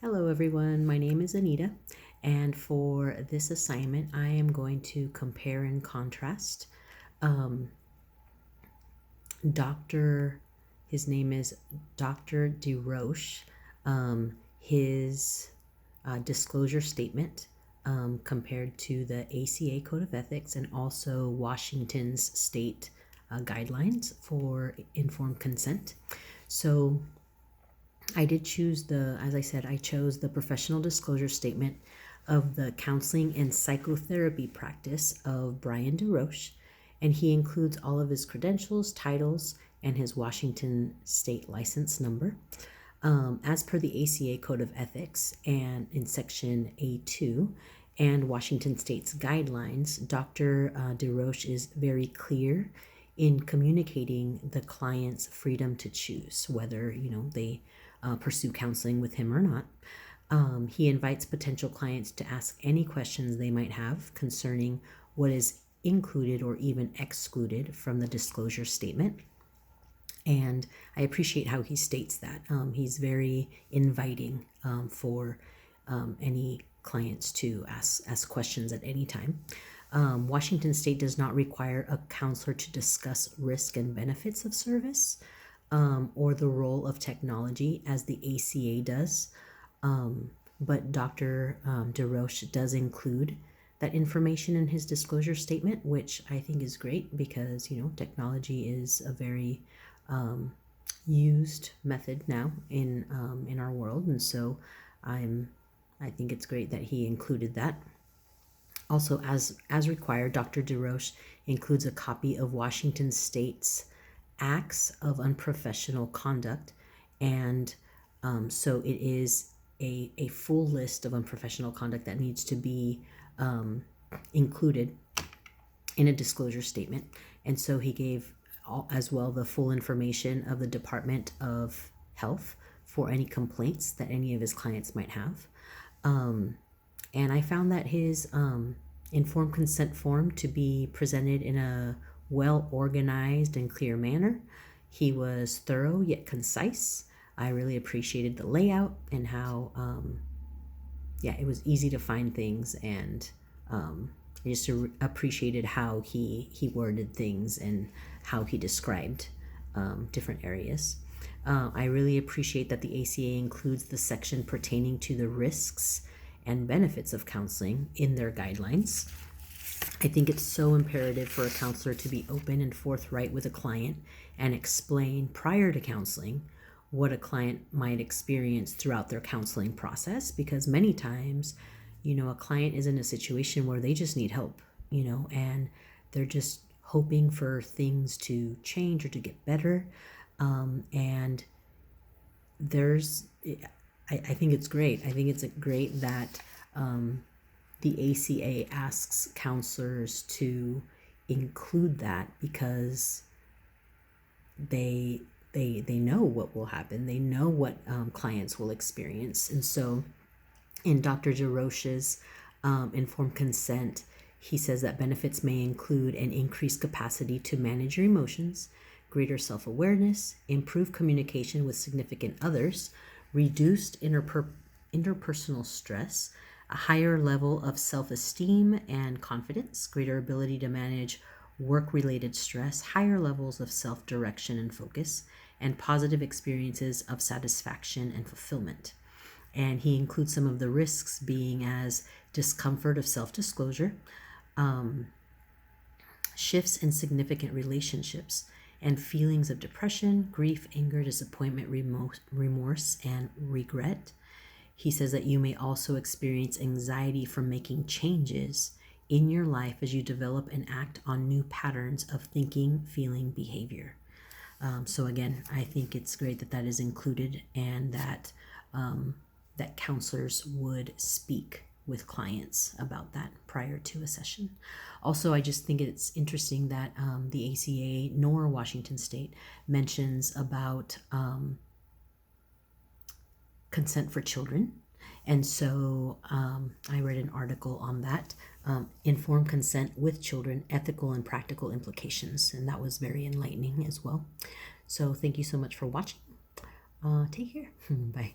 Hello everyone, my name is Anita, and for this assignment I am going to compare and contrast um, Dr. his name is Dr. DeRoche, his disclosure statement compared to the ACA Code of Ethics and also Washington's state guidelines for informed consent. So I did choose as I said, I chose the professional disclosure statement of the counseling and psychotherapy practice of Brian DeRoche, and he includes all of his credentials, titles, and his Washington state license number. As per the ACA Code of Ethics and in Section A2 and Washington State's guidelines, Dr. DeRoche is very clear in communicating the client's freedom to choose whether they pursue counseling with him or not. He invites potential clients to ask any questions they might have concerning what is included or even excluded from the disclosure statement. And I appreciate how he states that. He's very inviting for any clients to ask questions at any time. Washington State does not require a counselor to discuss risk and benefits of service or the role of technology as the ACA does. But Dr. DeRoche does include that information in his disclosure statement, which I think is great because, technology is a very used method now in our world. And so I think it's great that he included that. Also, as required, Dr. DeRoche includes a copy of Washington State's Acts of Unprofessional Conduct, and so it is a full list of unprofessional conduct that needs to be included in a disclosure statement. And so he gave as well the full information of the Department of Health for any complaints that any of his clients might have. And I found that his informed consent form to be presented in a well organized and clear manner. He was thorough yet concise. I really appreciated the layout and how, it was easy to find things, and I just appreciated how he worded things and how he described different areas. I really appreciate that the ACA includes the section pertaining to the risks and benefits of counseling in their guidelines. I think it's so imperative for a counselor to be open and forthright with a client and explain prior to counseling what a client might experience throughout their counseling process, because many times, a client is in a situation where they just need help, and they're just hoping for things to change or to get better. And I think it's great. I think it's great that the ACA asks counselors to include that, because they know what will happen. They know what clients will experience. And so in Dr. DeRoche's informed consent, he says that benefits may include an increased capacity to manage your emotions, greater self-awareness, improved communication with significant others, reduced interpersonal stress, a higher level of self-esteem and confidence, greater ability to manage work-related stress, higher levels of self-direction and focus, and positive experiences of satisfaction and fulfillment. And he includes some of the risks being as discomfort of self-disclosure, shifts in significant relationships, and feelings of depression, grief, anger, disappointment, remorse, and regret. He says that you may also experience anxiety from making changes in your life as you develop and act on new patterns of thinking, feeling, behavior. So again, I think it's great that that is included, and that that counselors would speak with clients about that prior to a session. Also, I just think it's interesting that the ACA nor Washington State mentions about consent for children. And so I read an article on that, informed consent with children, ethical and practical implications. And that was very enlightening as well. So thank you so much for watching. Take care. Bye.